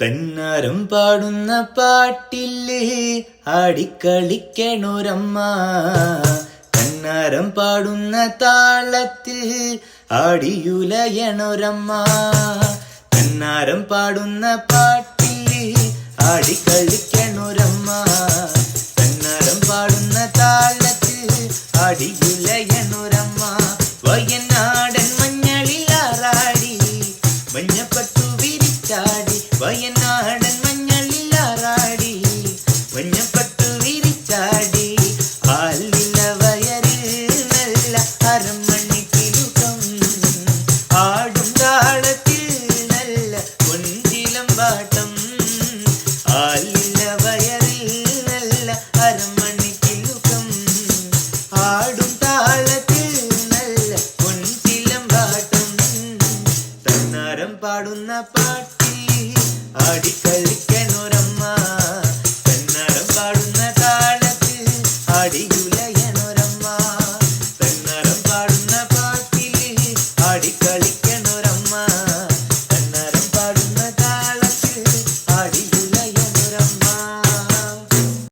തന്നാരം പാടുന്ന പാട്ടില് ആടിക്കളിക്കണൊരമ്മ, തന്നാരം പാടുന്ന താളത്തിൽ ആടിയുലയണൊരമ്മ. തന്നാരം പാടുന്ന പാട്ടില് ആടിക്കളിക്കണൊരമ്മ, തന്നാരം പാടുന്ന താളത്തിൽ ആടിയുലയണൊരമ്മ. വയനാടൻ മഞ്ഞളിലാറാടി മഞ്ഞപ്പട്ടു വിരിച്ചാടി, വയനാടൻ മഞ്ഞളിലാറാടി മഞ്ഞപ്പട്ടു വിരിച്ചാടി. ആലില വയറിൽ നല്ല അരമണിക്കിലുക്കം, ആടും താളത്തിൽ നല്ല കൊഞ്ചിലം പാട്ടം. ആലില വയറിൽ നല്ല അരമണിക്കിലുക്കം, ആടും താളത്തിൽ നല്ല കൊഞ്ചിലം പാട്ടം. തന്നാരം പാടുന്ന പാട്ടിൽ ആടിക്ക